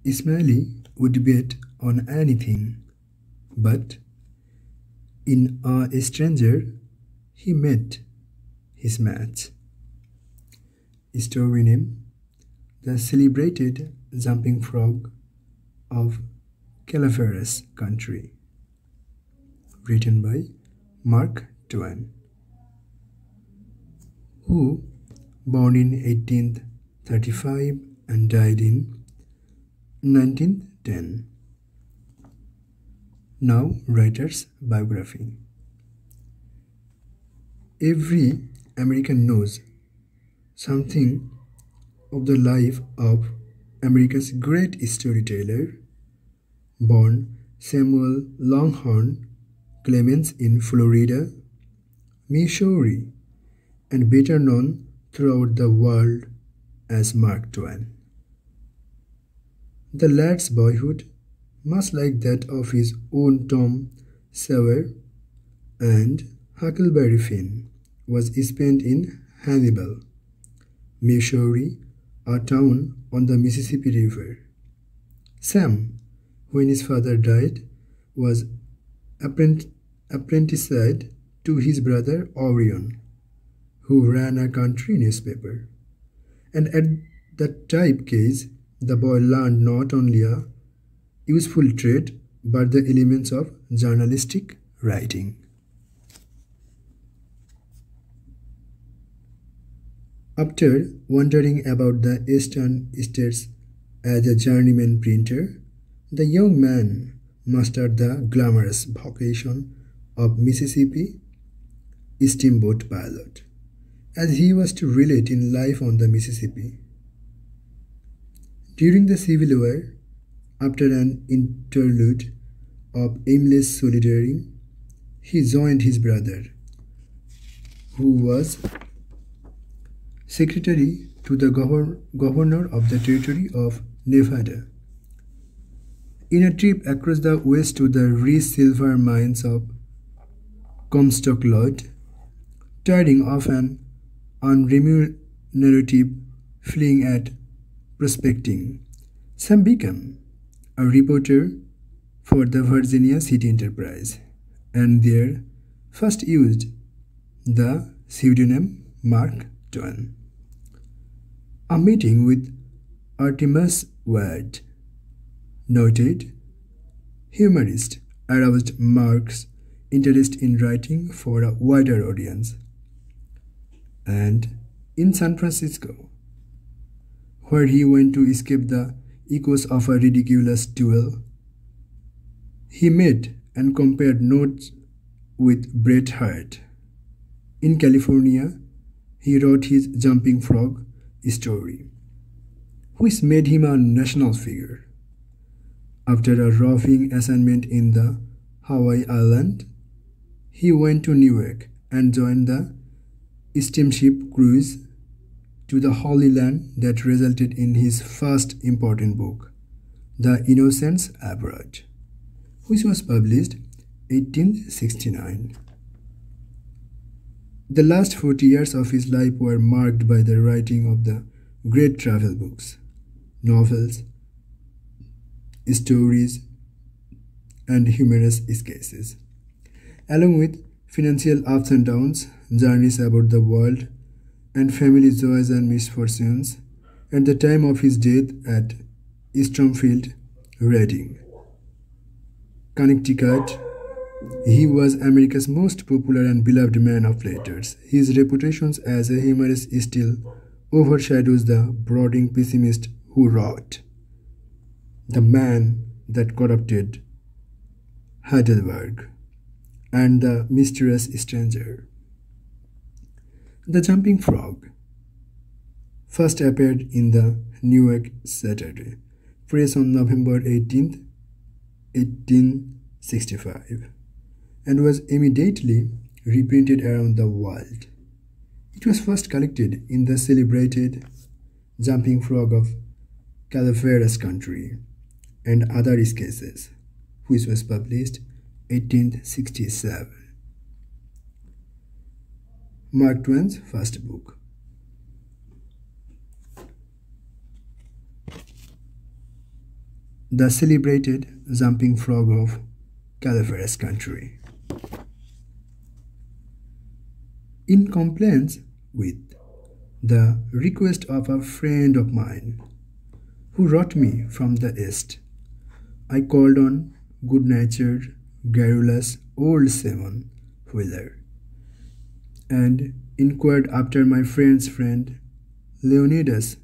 Ismaili would bet on anything, but in A Stranger, he met his match. Story name: The Celebrated Jumping Frog of Calaveras Country. Written by Mark Twain, who, born in 1835 and died in 1910. Now, writer's biography. Every American knows something of the life of America's great storyteller, born Samuel Longhorn Clemens in Florida, Missouri, and better known throughout the world as Mark Twain. The lad's boyhood, much like that of his own Tom Sawyer and Huckleberry Finn, was spent in Hannibal, Missouri, a town on the Mississippi River. Sam, when his father died, was apprenticed to his brother Orion, who ran a country newspaper. And at the typeface, the boy learned not only a useful trade but the elements of journalistic writing. After wandering about the eastern states as a journeyman printer, the young man mastered the glamorous vocation of Mississippi steamboat pilot, as he was to relate in life on the Mississippi. During the Civil War, after an interlude of aimless soldiering, he joined his brother, who was secretary to the governor of the territory of Nevada, in a trip across the west to the rich silver mines of Comstock Lodge. Tiring of an unremunerative fling at prospecting, Sam became a reporter for the Virginia City Enterprise, and there first used the pseudonym Mark Twain. A meeting with Artemus Ward, noted humorist, aroused Mark's interest in writing for a wider audience. And in San Francisco, where he went to escape the echoes of a ridiculous duel, he met and compared notes with Bret Harte. In California, he wrote his Jumping Frog story, which made him a national figure. After a roving assignment in the Hawaii Island, he went to New York and joined the steamship cruise to the Holy Land that resulted in his first important book, The Innocents Abroad, which was published 1869. The last 40 years of his life were marked by the writing of the great travel books, novels, stories, and humorous sketches, along with financial ups and downs, journeys about the world, and family joys and misfortunes. At the time of his death at Stormfield, Reading, Connecticut, he was America's most popular and beloved man of letters. His reputation as a humorist still overshadows the brooding pessimist who wrote The Man That Corrupted Heidelberg and The Mysterious Stranger. The Jumping Frog first appeared in the New York Saturday Press on November 18, 1865, and was immediately reprinted around the world. It was first collected in the celebrated Jumping Frog of Calaveras Country and Other Sketches, which was published 1867. Mark Twain's first book. the celebrated jumping frog of Calaveras country. In compliance with the request of a friend of mine who wrote me from the East, I called on good-natured, garrulous old Simon Wheeler and inquired after my friend's friend Leonidas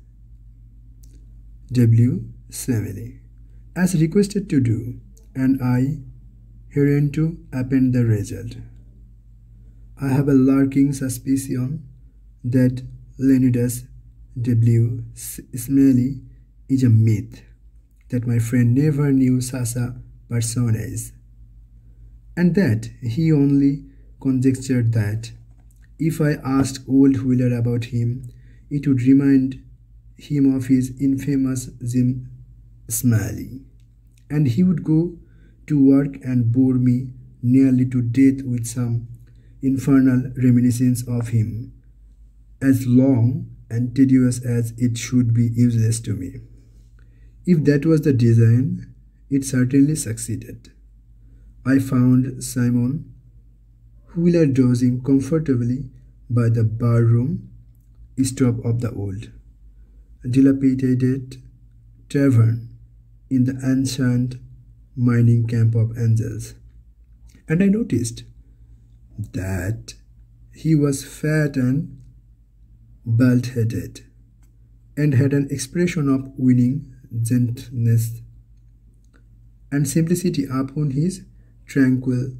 W. Semele, as requested to do, and I hereunto append the result. I have a lurking suspicion that Leonidas W. Semele is a myth, that my friend never knew Sasa personage, and that he only conjectured that if I asked old Wheeler about him, it would remind him of his infamous Jim Smiley, and he would go to work and bore me nearly to death with some infernal reminiscence of him, as long and tedious as it should be useless to me. If that was the design, it certainly succeeded. I found Simon Wheeler dozing comfortably by the barroom stove of the old, dilapidated tavern in the ancient mining camp of Angels, and I noticed that he was fat and bald-headed, and had an expression of winning gentleness and simplicity upon his tranquil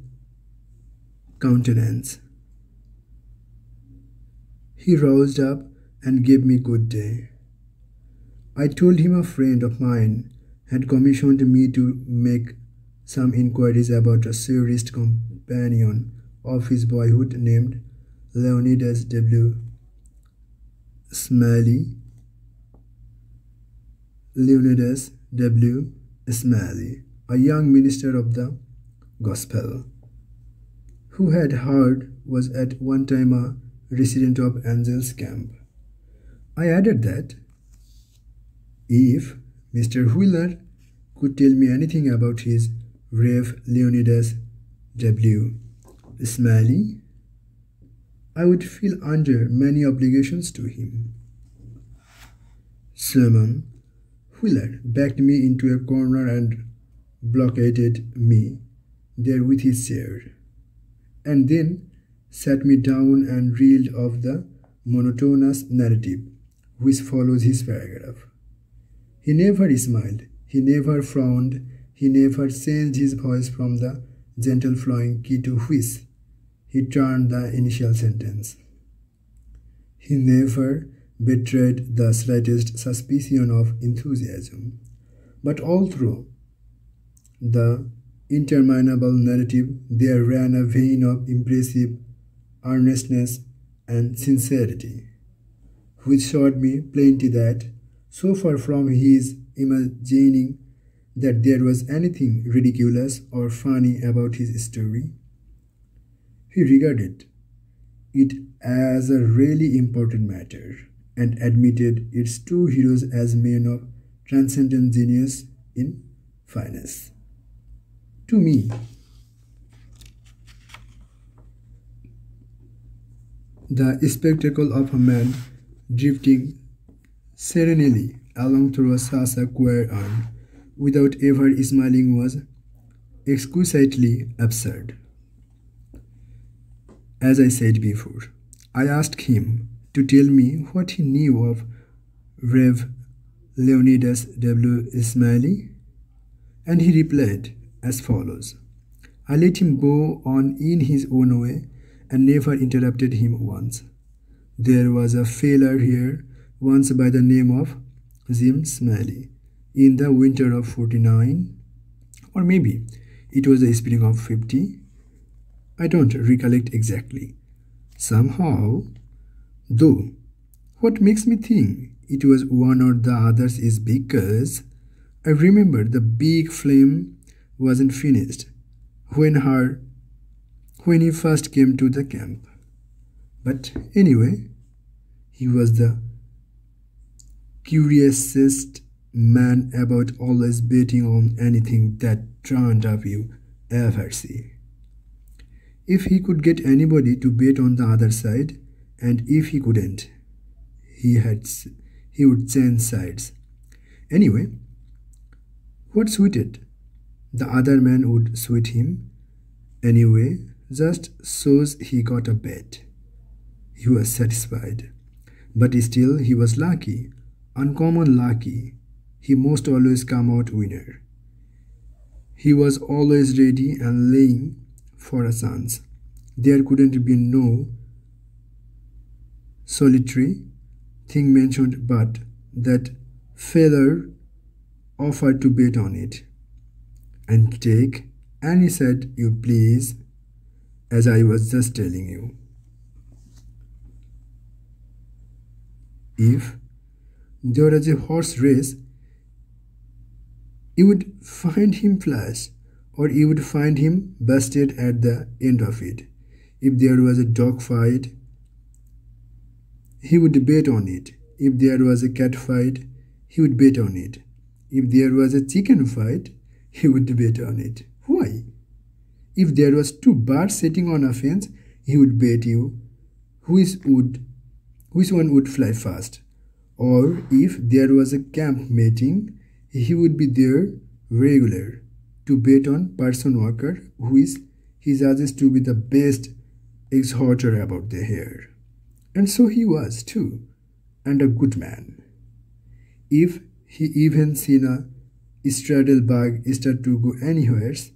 countenance. He roused up and gave me good day. I told him a friend of mine had commissioned me to make some inquiries about a serious companion of his boyhood named Leonidas W. Smiley. Leonidas W. Smiley, a young minister of the gospel, who had heard was at one time a resident of Angel's camp. I added that if Mr. Wheeler could tell me anything about his Rev. Leonidas W. Smiley, I would feel under many obligations to him. Simon Wheeler backed me into a corner and blockaded me there with his chair, and then sat me down and reeled off the monotonous narrative which follows his paragraph. He never smiled, he never frowned, he never changed his voice from the gentle flowing key to which he turned the initial sentence. He never betrayed the slightest suspicion of enthusiasm, but all through the interminable narrative there ran a vein of impressive earnestness and sincerity, which showed me plainly that, so far from his imagining that there was anything ridiculous or funny about his story, he regarded it as a really important matter and admitted its two heroes as men of transcendent genius in finesse. To me, the spectacle of a man drifting serenely along through a Sasa square arm without ever smiling was exquisitely absurd. As I said before, I asked him to tell me what he knew of Rev. Leonidas W. Smiley, and he replied as follows. I let him go on in his own way and never interrupted him once. There was a fellow here once by the name of Jim Smiley in the winter of 49, or maybe it was the spring of 50. I don't recollect exactly. Somehow, though, what makes me think it was one or the others is because I remember the big flame wasn't finished when he first came to the camp. But anyway, he was the curiousest man about always betting on anything that turned up you ever see. If he could get anybody to bet on the other side, and if he couldn't, he had he would change sides. Anyway, what suited? The other man would suit him anyway, just so's he got a bet. He was satisfied. But still he was lucky, uncommon lucky. He most always come out winner. He was always ready and laying for a chance. There couldn't be no solitary thing mentioned but that feller offered to bet on it. And take any side you please, as I was just telling you. If there was a horse race, you would find him flushed, or you would find him busted at the end of it. If there was a dog fight, he would bet on it. If there was a cat fight, he would bet on it. If there was a chicken fight, he would bet on it. Why? If there was two birds sitting on a fence, he would bet you which one would fly fast. Or if there was a camp meeting, he would be there regular to bet on person worker which he judges to be the best exhorter about the hair. And so he was too, and a good man. If he even seen a straddle bug start to go anywheres,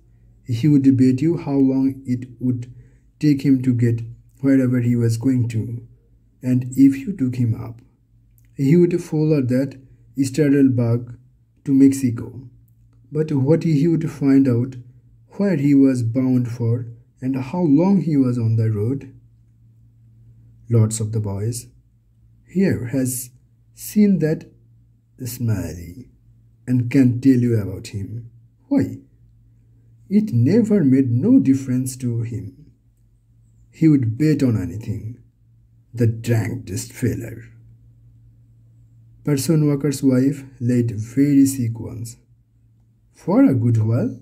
he would bet you how long it would take him to get wherever he was going to. And if you took him up, he would follow that straddle bug to Mexico. But what he would find out where he was bound for and how long he was on the road. Lots of the boys here has seen that smiley and can tell you about him. Why? It never made no difference to him. He would bet on anything. The drankest feller. Person worker's wife laid very sick once for a good while,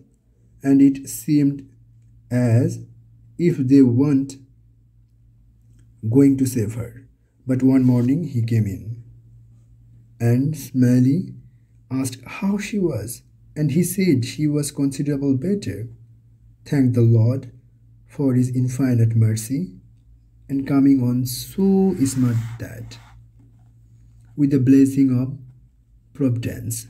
and it seemed as if they weren't going to save her. But one morning he came in, and Smiley asked how she was, and he said she was considerable better. Thank the Lord for his infinite mercy and coming on so smart that, with the blessing of Providence,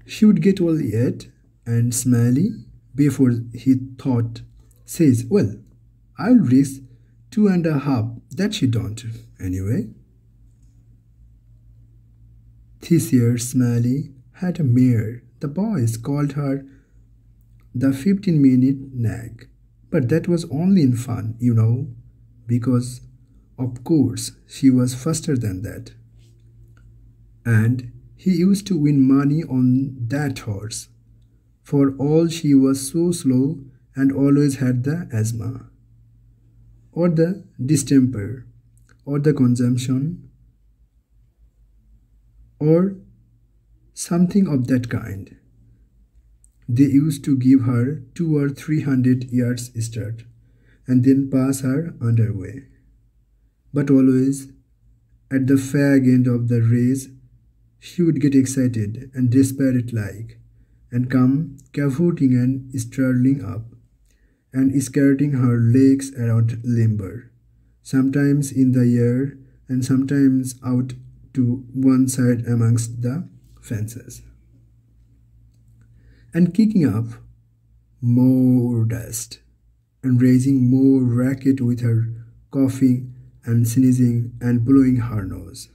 she would get well yet. And Smiley, before he thought, says, well, I'll risk 2.5 that she don't anyway. This year Smiley had a mare. The boys called her the 15-minute nag, but that was only in fun, you know, because of course she was faster than that. And he used to win money on that horse, for all she was so slow and always had the asthma, or the distemper, or the consumption, or something of that kind. They used to give her 200 or 300 yards start and then pass her underway. But always at the fag end of the race, she would get excited and desperate like, and come cavorting and struggling up, and skirting her legs around limber, sometimes in the air and sometimes out to one side amongst the fences, and kicking up more dust and raising more racket with her coughing and sneezing and blowing her nose,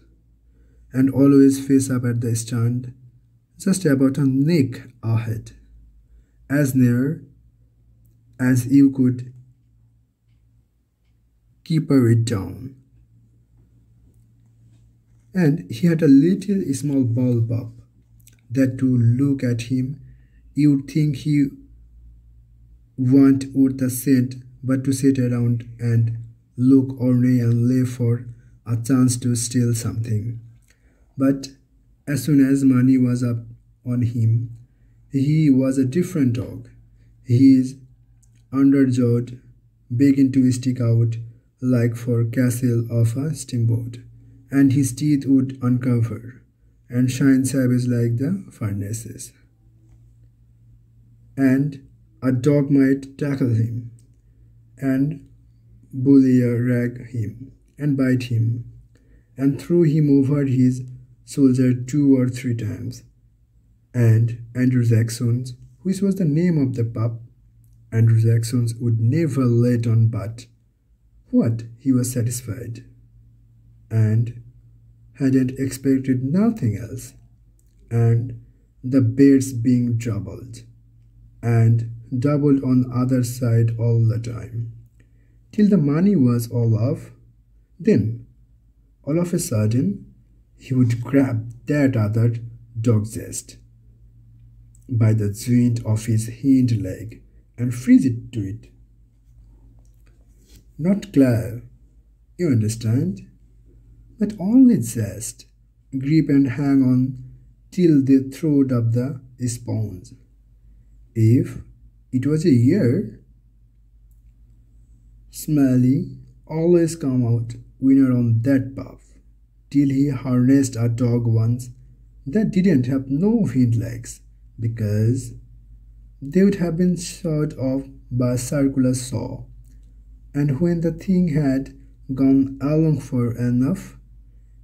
and always face up at the stand, just about a neck ahead, as near as you could keep her it down. And he had a little small bulb up, that to look at him you'd think he want worth a cent, but to sit around and look ornery and live for a chance to steal something. But As soon as money was up on him, he was a different dog. His underjawed began to stick out like for castle of a steamboat, and his teeth would uncover and shine savage like the furnaces. And a dog might tackle him and bullyrag him and bite him and threw him over his shoulder 2 or 3 times. And Andrew Jackson's, which was the name of the pup, Andrew Jackson's would never let on but what he was satisfied and hadn't expected nothing else, and the bets being doubled and doubled on other side all the time till the money was all off. Then all of a sudden he would grab that other dog's chest by the joint of his hind leg and freeze it to it. Not claw, you understand, but only just grip and hang on till they throwed up the sponge. If it was a year, Smiley always come out winner on that puff, till he harnessed a dog once that didn't have no hind legs because they would have been shot off by a circular saw. And when the thing had gone along for enough,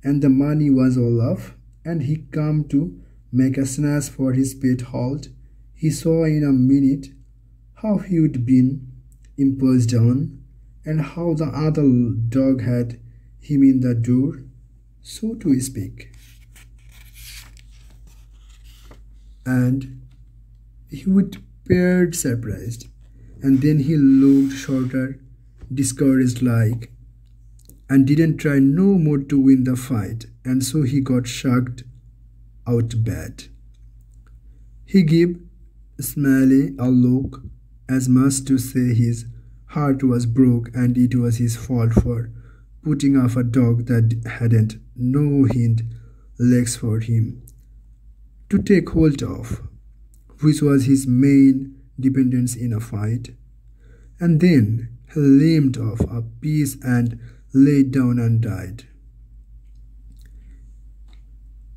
and the money was all off, and he come to make a snatch for his pet halt, he saw in a minute how he would been imposed on, and how the other dog had him in the door, so to speak. And he would appeared surprised, and then he looked shorter, discouraged like, and didn't try no more to win the fight, and so he got shocked out bad. He gave Smiley a look as much to say his heart was broke and it was his fault for putting off a dog that hadn't no hind legs for him to take hold of, which was his main dependence in a fight. And then he limped off a piece and laid down and died.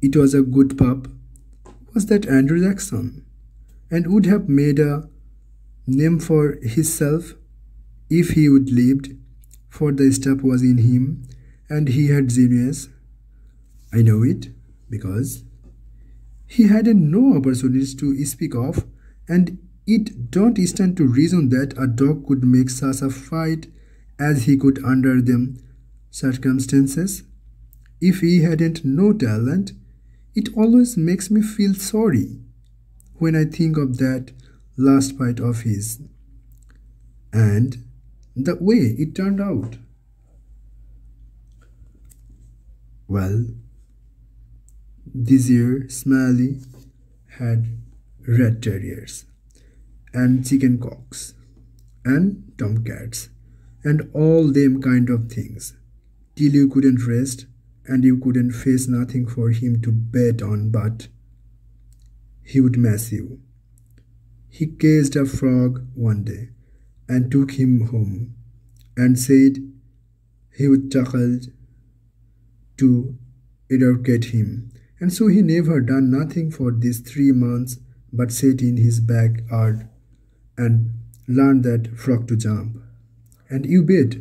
It was a good pup, was that Andrew Jackson, and would have made a name for himself if he would lived, for the stuff was in him, and he had genius. I know it, because he had no opportunities to speak of, and it don't stand to reason that a dog could make such a fight as he could under them circumstances. If he hadn't no talent, it always makes me feel sorry when I think of that last fight of his, and the way it turned out. Well, this year Smiley had red terriers and chicken cocks and tomcats and all them kind of things, till you couldn't rest and you couldn't face nothing for him to bet on but he would mess you. He caged a frog one day and took him home and said he would tackle to educate him, and so he never done nothing for these 3 months but sat in his backyard and learned that frog to jump. And you bet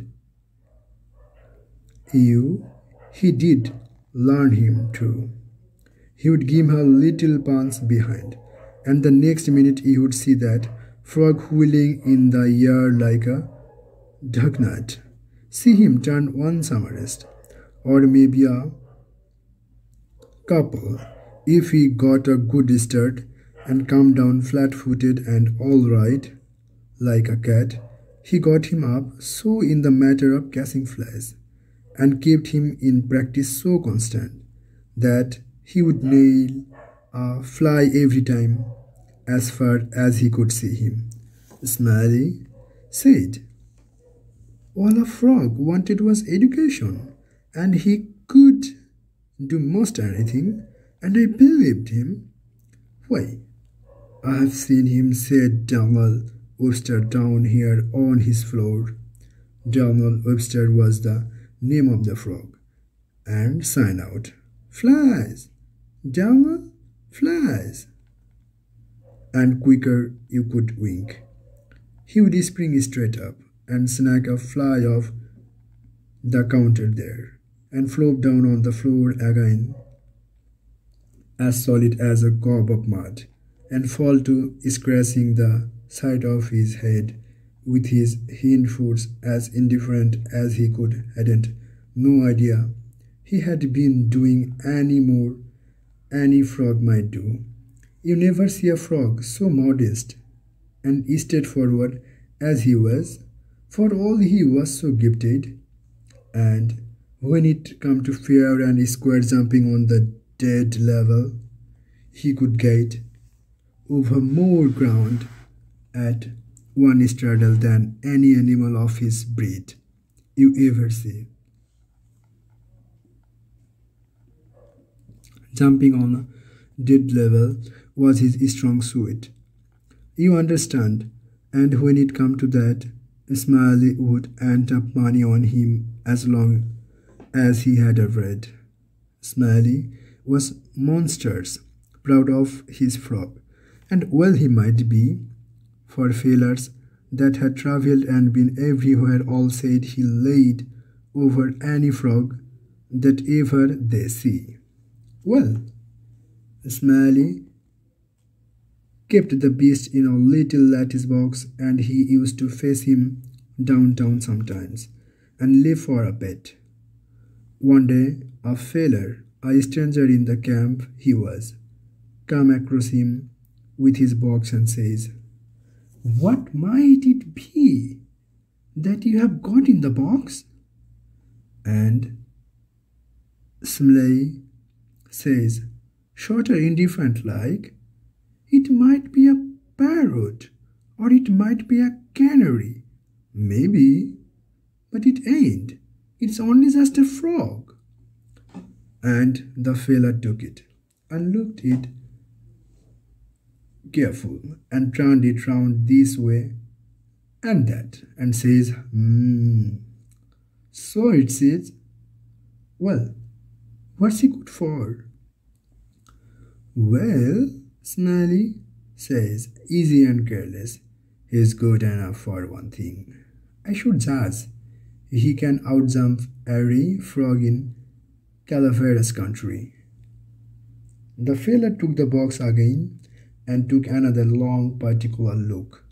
he did learn him too. He would give him a little punch behind, and the next minute he would see that frog wheeling in the air like a ducknut. See him turn one summerist, or maybe a couple, if he got a good start and come down flat-footed and all right, like a cat. He got him up so in the matter of catching flies, and kept him in practice so constant that he would nail a fly every time as far as he could see him. Smiley said all a frog wanted was education, and he could do most anything, And I believed him. Why, I have seen him set Donald Webster down here on his floor. Donald Webster was the name of the frog. And sign out, "Flies! Donald, flies!" And quicker you could wink. He would spring straight up and snag a fly off the counter there and flop down on the floor again, as solid as a gob of mud, and fall to scratching the side of his head with his hind foot as indifferent as he could, hadn't no idea he had been doing any more any frog might do. You never see a frog so modest and straightforward as he was, for all he was so gifted. And when it come to fair and square jumping on the dead level, he could get over more ground at one straddle than any animal of his breed you ever see. Jumping on a dead level was his strong suit. You understand, and when it come to that, Smiley would end up money on him as long as he had a bread. Smiley was monsters proud of his frog, and well he might be, for fellers that had travelled and been everywhere all said he laid over any frog that ever they see. Well, Smiley kept the beast in a little lattice box, and he used to face him downtown sometimes and live for a bit. One day, a feller, a stranger in the camp he was, come across him with his box and says, "What might it be that you have got in the box?" And Smiley says, shorter indifferent like, "It might be a parrot, or it might be a canary, maybe, but it ain't. It's only just a frog." And the fella took it and looked it careful and turned it round this way and that and says, "So it says, well, what's he good for?" "Well," Smiley says, easy and careless, "he's good enough for one thing. I should judge he can outjump every frog in Calaveras country." The fella took the box again and took another long particular look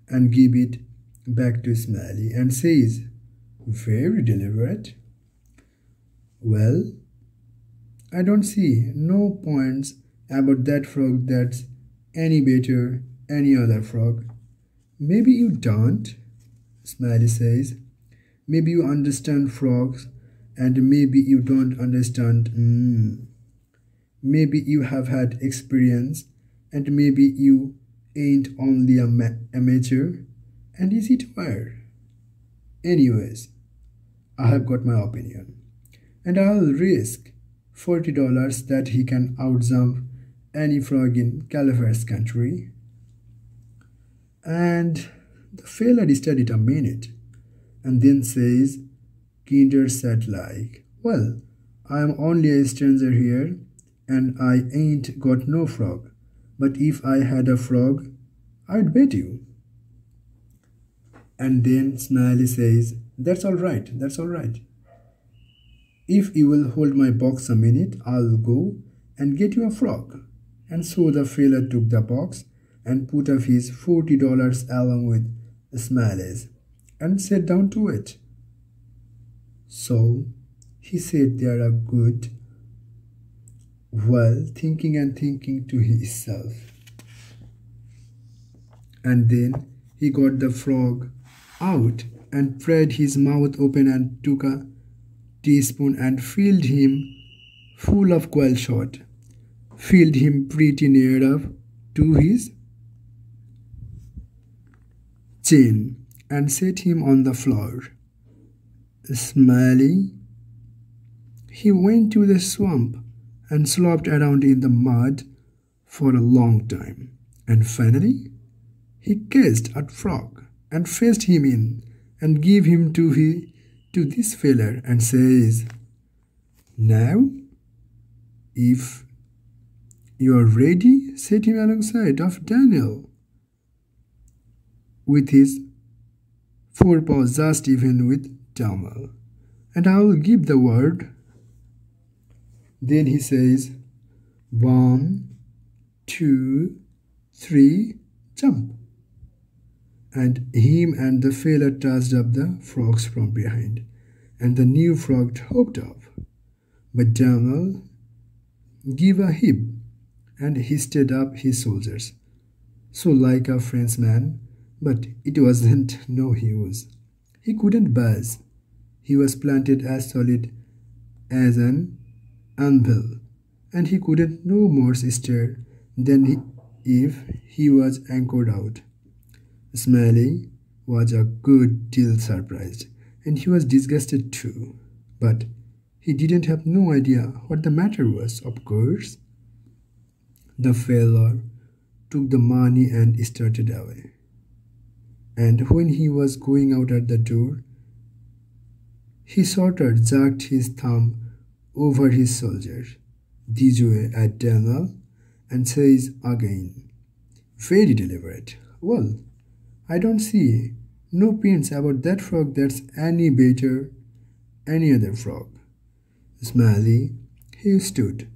and gave it back to Smiley and says, very deliberate, "Well, I don't see no points about that frog that's any better any other frog." "Maybe you don't," Smiley says. "Maybe you understand frogs, and maybe you don't understand. Maybe you have had experience, and maybe you ain't only a amateur, and is it fair? Anyways, I have got my opinion, and I'll risk $40 that he can outjump any frog in Calaveras country." And the fella studied a minute and then says, kinder sad like, "Well, I am only a stranger here and I ain't got no frog, but if I had a frog, I'd bet you." And then Smiley says, that's all right. If you will hold my box a minute, I'll go and get you a frog." And so the fella took the box and put up his $40 along with Smiley's and sat down to it. So he sat there a good while thinking to himself. And then he got the frog out and pried his mouth open and took a teaspoon and filled him full of quail shot, filled him pretty near up to his chin, and set him on the floor. Smiley, he went to the swamp and slopped around in the mud for a long time. And finally, he catched a frog and fetched him in and gave him to this feller and says, "Now, if you are ready, set him alongside of Daniel with his forepaws just even with Daniel, and I will give the word." Then he says, "1, 2, 3, jump." And him and the feller touched up the frogs from behind, and the new frog hopped up. But Daniel gave a heap and histed up his shoulders, so like a Frenchman, but it wasn't no use. He couldn't budge. He was planted as solid as an anvil, and he couldn't no more stir than if he was anchored out. Smiley was a good deal surprised, and he was disgusted too. But he didn't have no idea what the matter was, of course. The fellow took the money and started away. And when he was going out at the door, he sort of jerked his thumb over his shoulder this way at Daniel and says again, very deliberate, "Well, I don't see no pins about that frog that's any better any other frog." Smiley, he stood,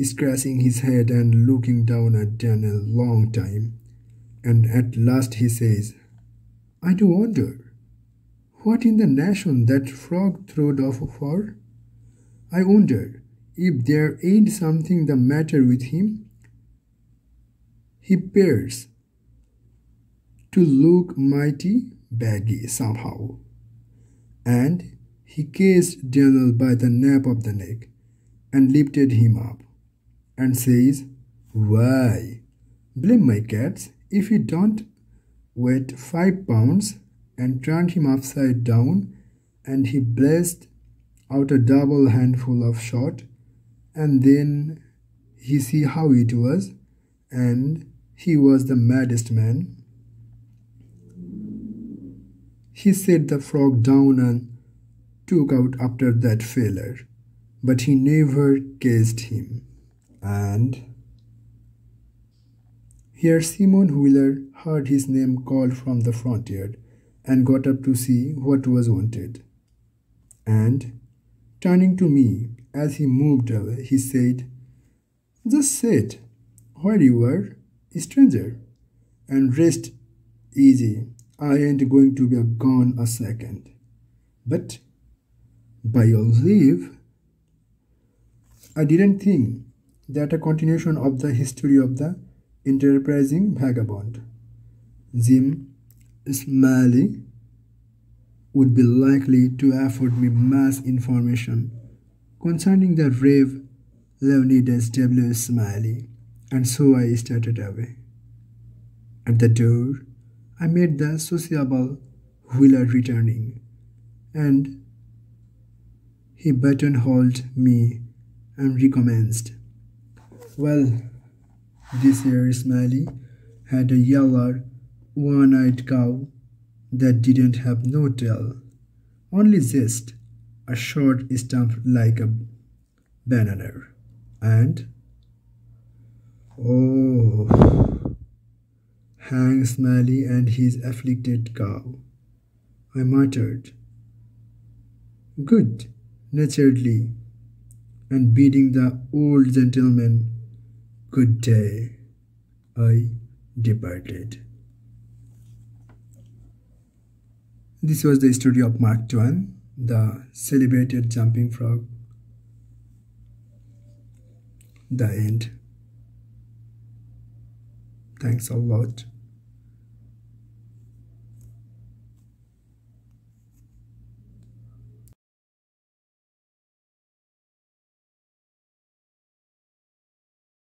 scratching his head and looking down at Daniel a long time, and at last he says, "I do wonder what in the nation that frog throwed off for. I wonder if there ain't something the matter with him. He appears to look mighty baggy somehow." And he catched Daniel by the nape of the neck and lifted him up and says, "Why, blame my cats if he don't weigh 5 pounds," and turned him upside down, and he blazed out a double handful of shot, and then he see how it was, and he was the maddest man. He set the frog down and took out after that feller, but he never catched him. And here Simon Wheeler heard his name called from the front yard and got up to see what was wanted. And turning to me as he moved away, he said, "Just sit where you were, stranger, and rest easy. I ain't going to be gone a second. But by your leave." I didn't think that a continuation of the history of the enterprising vagabond, Jim Smiley, would be likely to afford me much information concerning the Rev. Leonidas W. Smiley, and so I started away. At the door, I met the sociable Wheeler returning, and he buttonholed me and recommenced. "Well, this here Smiley had a yellow, one-eyed cow that didn't have no tail, only just a short stump like a banana. And oh, hang Smiley and his afflicted cow," I muttered, good naturedly, and bidding the old gentleman good day, I departed. This was the story of Mark Twain, the celebrated jumping frog. The end. Thanks a lot.